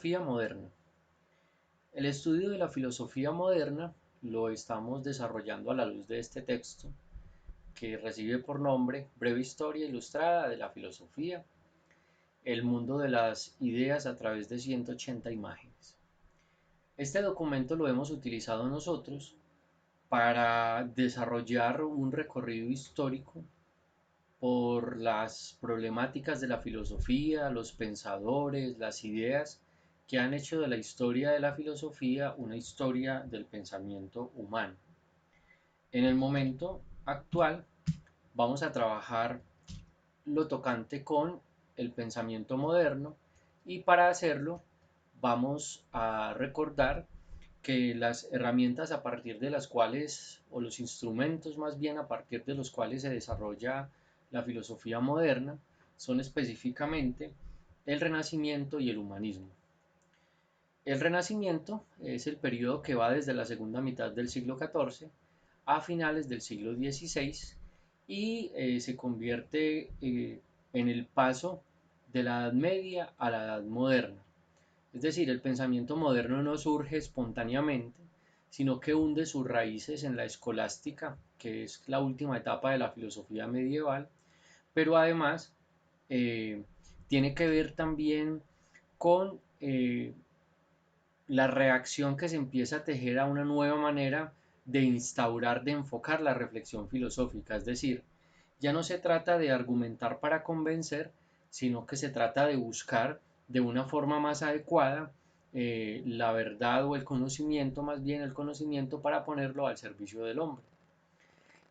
Filosofía moderna. El estudio de la filosofía moderna lo estamos desarrollando a la luz de este texto, que recibe por nombre Breve Historia Ilustrada de la Filosofía, el mundo de las ideas a través de 180 imágenes. Este documento lo hemos utilizado nosotros para desarrollar un recorrido histórico por las problemáticas de la filosofía, los pensadores, las ideas que han hecho de la historia de la filosofía una historia del pensamiento humano. En el momento actual vamos a trabajar lo tocante con el pensamiento moderno y para hacerlo vamos a recordar que las herramientas a partir de las cuales, o los instrumentos más bien a partir de los cuales se desarrolla la filosofía moderna, son específicamente el Renacimiento y el humanismo. El Renacimiento es el periodo que va desde la segunda mitad del siglo XIV a finales del siglo XVI y se convierte en el paso de la Edad Media a la Edad Moderna. Es decir, el pensamiento moderno no surge espontáneamente, sino que hunde sus raíces en la escolástica, que es la última etapa de la filosofía medieval, pero además eh, tiene que ver también con la reacción que se empieza a tejer a una nueva manera de instaurar, de enfocar la reflexión filosófica. Es decir, ya no se trata de argumentar para convencer, sino que se trata de buscar de una forma más adecuada la verdad o el conocimiento, más bien el conocimiento para ponerlo al servicio del hombre.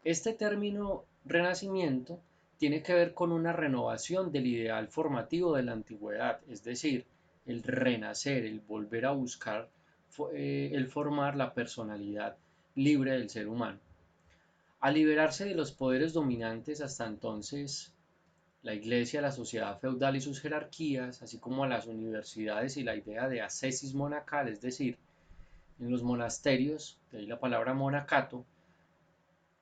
Este término renacimiento tiene que ver con una renovación del ideal formativo de la antigüedad, es decir, el renacer, el volver a buscar el formar la personalidad libre del ser humano. Al liberarse de los poderes dominantes hasta entonces, la iglesia, la sociedad feudal y sus jerarquías, así como a las universidades y la idea de ascesis monacal, es decir, en los monasterios, de ahí la palabra monacato,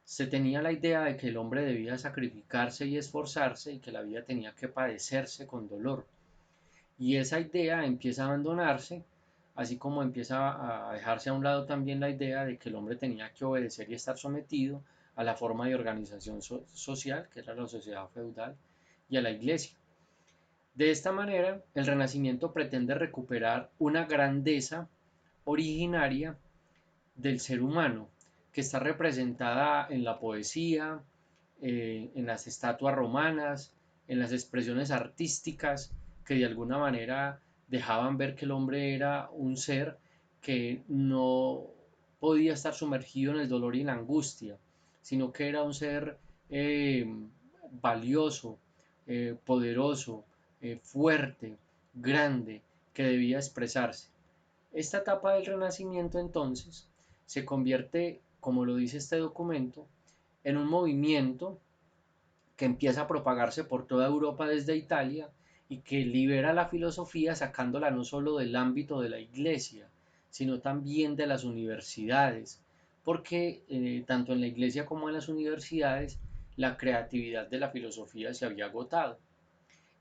se tenía la idea de que el hombre debía sacrificarse y esforzarse y que la vida tenía que padecerse con dolor. Y esa idea empieza a abandonarse, así como empieza a dejarse a un lado también la idea de que el hombre tenía que obedecer y estar sometido a la forma de organización social, que era la sociedad feudal, y a la iglesia. De esta manera, el Renacimiento pretende recuperar una grandeza originaria del ser humano, que está representada en la poesía, en las estatuas romanas, en las expresiones artísticas, que de alguna manera dejaban ver que el hombre era un ser que no podía estar sumergido en el dolor y en la angustia, sino que era un ser eh, valioso, poderoso, fuerte, grande, que debía expresarse. Esta etapa del Renacimiento entonces se convierte, como lo dice este documento, en un movimiento que empieza a propagarse por toda Europa desde Italia y que libera la filosofía sacándola no solo del ámbito de la iglesia, sino también de las universidades, porque tanto en la iglesia como en las universidades la creatividad de la filosofía se había agotado.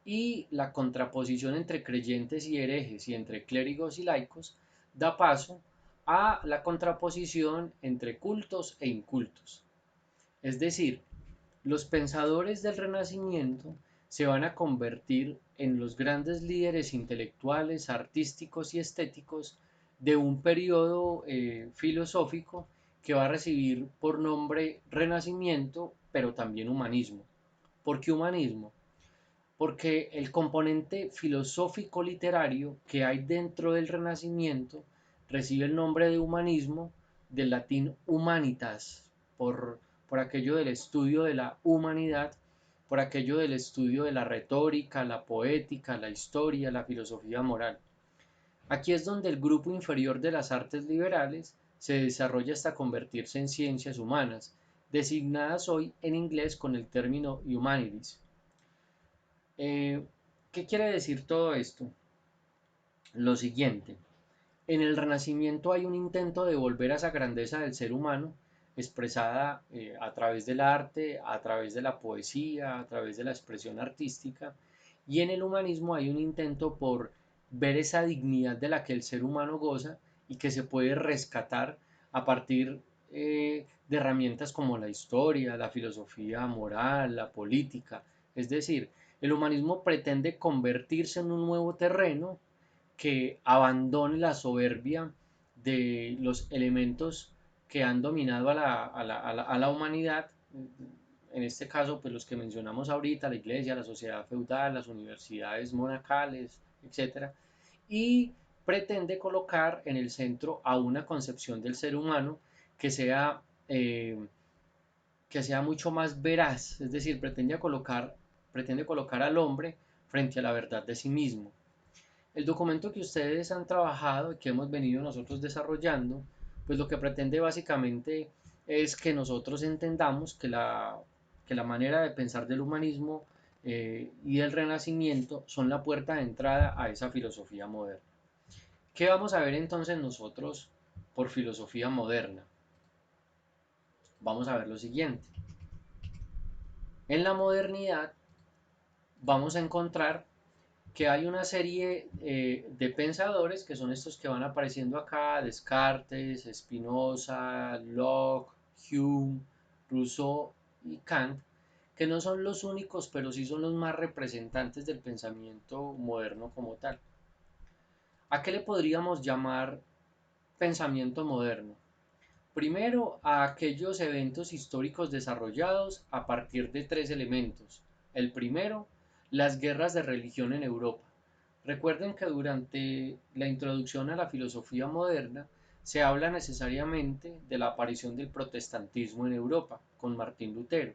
Y la contraposición entre creyentes y herejes y entre clérigos y laicos da paso a la contraposición entre cultos e incultos. Es decir, los pensadores del Renacimiento se van a convertir en los grandes líderes intelectuales, artísticos y estéticos de un periodo filosófico que va a recibir por nombre Renacimiento, pero también humanismo. ¿Por qué humanismo? Porque el componente filosófico literario que hay dentro del Renacimiento recibe el nombre de humanismo del latín humanitas, por aquello del estudio de la humanidad, por aquello del estudio de la retórica, la poética, la historia, la filosofía moral. Aquí es donde el grupo inferior de las artes liberales se desarrolla hasta convertirse en ciencias humanas, designadas hoy en inglés con el término humanities. ¿Qué quiere decir todo esto? Lo siguiente, en el Renacimiento hay un intento de volver a esa grandeza del ser humano, expresada a través del arte, a través de la poesía, a través de la expresión artística, y en el humanismo hay un intento por ver esa dignidad de la que el ser humano goza y que se puede rescatar a partir de herramientas como la historia, la filosofía moral, la política. Es decir, el humanismo pretende convertirse en un nuevo terreno que abandone la soberbia de los elementos que han dominado a la humanidad, en este caso, pues los que mencionamos ahorita, la iglesia, la sociedad feudal, las universidades monacales, etcétera, y pretende colocar en el centro a una concepción del ser humano que sea, eh, que sea mucho más veraz, es decir, pretende colocar al hombre frente a la verdad de sí mismo. El documento que ustedes han trabajado y que hemos venido nosotros desarrollando, pues lo que pretende básicamente es que nosotros entendamos que la manera de pensar del humanismo y del renacimiento son la puerta de entrada a esa filosofía moderna. ¿Qué vamos a ver entonces nosotros por filosofía moderna? Vamos a ver lo siguiente. En la modernidad vamos a encontrar que hay una serie de pensadores que son estos que van apareciendo acá: Descartes, Spinoza, Locke, Hume, Rousseau y Kant, que no son los únicos, pero sí son los más representantes del pensamiento moderno como tal. ¿A qué le podríamos llamar pensamiento moderno? Primero, a aquellos eventos históricos desarrollados a partir de tres elementos. El primero, las guerras de religión en Europa. Recuerden que durante la introducción a la filosofía moderna se habla necesariamente de la aparición del protestantismo en Europa con Martín Lutero,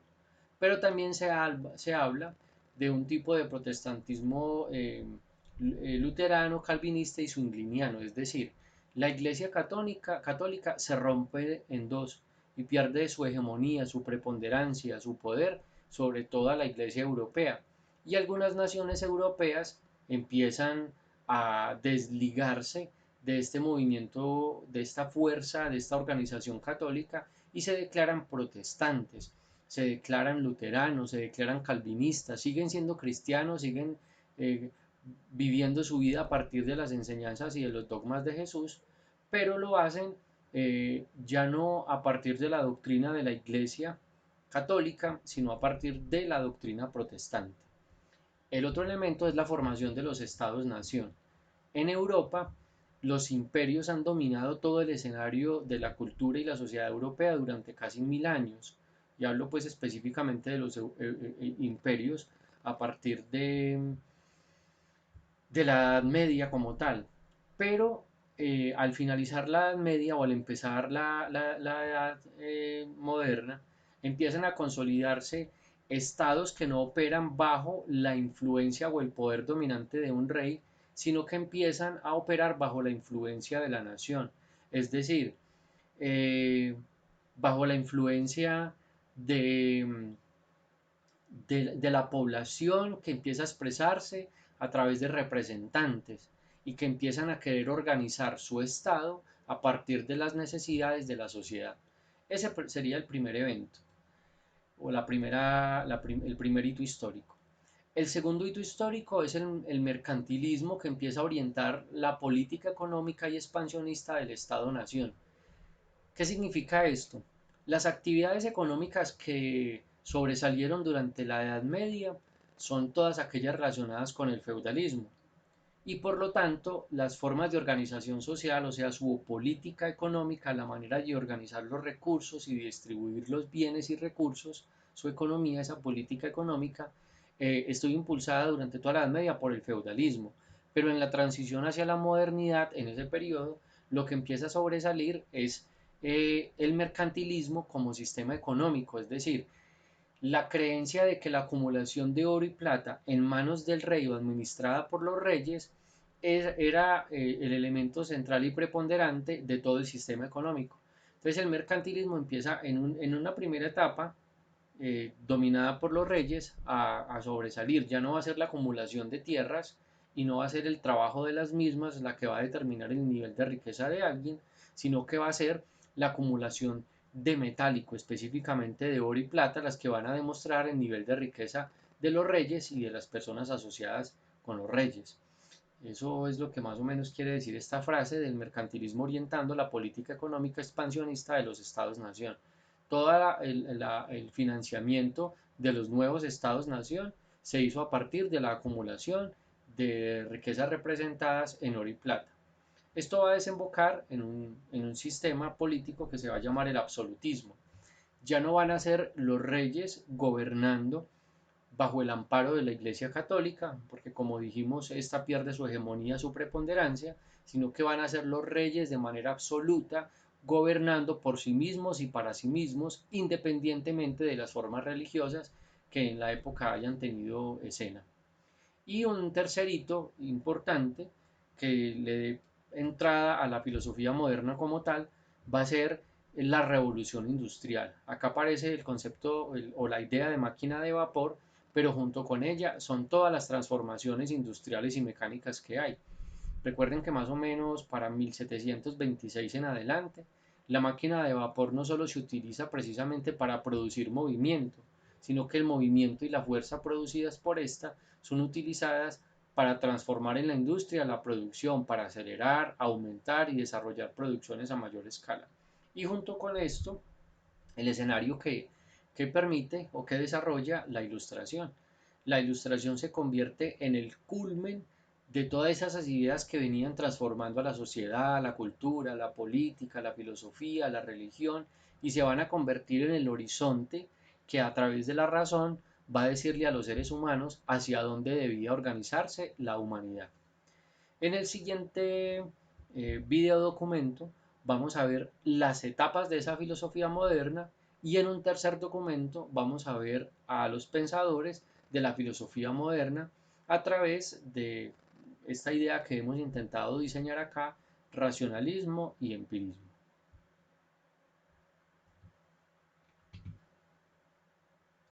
pero también se habla de un tipo de protestantismo luterano, calvinista y zwingliniano, es decir, la Iglesia católica se rompe en dos y pierde su hegemonía, su preponderancia, su poder sobre toda la Iglesia europea. Y algunas naciones europeas empiezan a desligarse de este movimiento, de esta fuerza, de esta organización católica y se declaran protestantes, se declaran luteranos, se declaran calvinistas, siguen siendo cristianos, siguen eh, viviendo su vida a partir de las enseñanzas y de los dogmas de Jesús, pero lo hacen ya no a partir de la doctrina de la Iglesia católica, sino a partir de la doctrina protestante. El otro elemento es la formación de los estados-nación. En Europa, los imperios han dominado todo el escenario de la cultura y la sociedad europea durante casi 1000 años. Y hablo pues específicamente de los imperios a partir de la Edad Media como tal. Pero al finalizar la Edad Media o al empezar la Edad moderna, empiezan a consolidarse estados que no operan bajo la influencia o el poder dominante de un rey, sino que empiezan a operar bajo la influencia de la nación. Es decir, eh, bajo la influencia de, de la población que empieza a expresarse a través de representantes y que empiezan a querer organizar su estado a partir de las necesidades de la sociedad. Ese sería el primer evento o el primer hito histórico. El segundo hito histórico es el mercantilismo que empieza a orientar la política económica y expansionista del Estado-Nación. ¿Qué significa esto? Las actividades económicas que sobresalieron durante la Edad Media son todas aquellas relacionadas con el feudalismo y por lo tanto las formas de organización social, o sea, su política económica, la manera de organizar los recursos y distribuir los bienes y recursos, su economía, esa política económica, estuvo impulsada durante toda la Edad Media por el feudalismo, pero en la transición hacia la modernidad, en ese periodo, lo que empieza a sobresalir es el mercantilismo como sistema económico, es decir, la creencia de que la acumulación de oro y plata en manos del rey o administrada por los reyes era el elemento central y preponderante de todo el sistema económico. Entonces el mercantilismo empieza en una primera etapa dominada por los reyes a sobresalir. Ya no va a ser la acumulación de tierras y no va a ser el trabajo de las mismas la que va a determinar el nivel de riqueza de alguien, sino que va a ser la acumulación de metálico, específicamente de oro y plata, las que van a demostrar el nivel de riqueza de los reyes y de las personas asociadas con los reyes. Eso es lo que más o menos quiere decir esta frase del mercantilismo orientando la política económica expansionista de los estados-nación. Todo el financiamiento de los nuevos estados-nación se hizo a partir de la acumulación de riquezas representadas en oro y plata. Esto va a desembocar en un sistema político que se va a llamar el absolutismo. Ya no van a ser los reyes gobernando bajo el amparo de la Iglesia Católica, porque como dijimos, esta pierde su hegemonía, su preponderancia, sino que van a ser los reyes de manera absoluta, gobernando por sí mismos y para sí mismos, independientemente de las formas religiosas que en la época hayan tenido escena. Y un tercer hito importante que le dé entrada a la filosofía moderna como tal va a ser la revolución industrial. Acá aparece el concepto o la idea de máquina de vapor, pero junto con ella son todas las transformaciones industriales y mecánicas que hay. Recuerden que más o menos para 1726 en adelante, la máquina de vapor no solo se utiliza precisamente para producir movimiento, sino que el movimiento y la fuerza producidas por esta son utilizadas para transformar en la industria la producción, para acelerar, aumentar y desarrollar producciones a mayor escala. Y junto con esto, el escenario que permite o que desarrolla la ilustración. La ilustración se convierte en el culmen de todas esas ideas que venían transformando a la sociedad, la cultura, la política, la filosofía, la religión, y se van a convertir en el horizonte que a través de la razón va a decirle a los seres humanos hacia dónde debía organizarse la humanidad. En el siguiente video documento vamos a ver las etapas de esa filosofía moderna y en un tercer documento vamos a ver a los pensadores de la filosofía moderna a través de esta idea que hemos intentado diseñar acá, racionalismo y empirismo.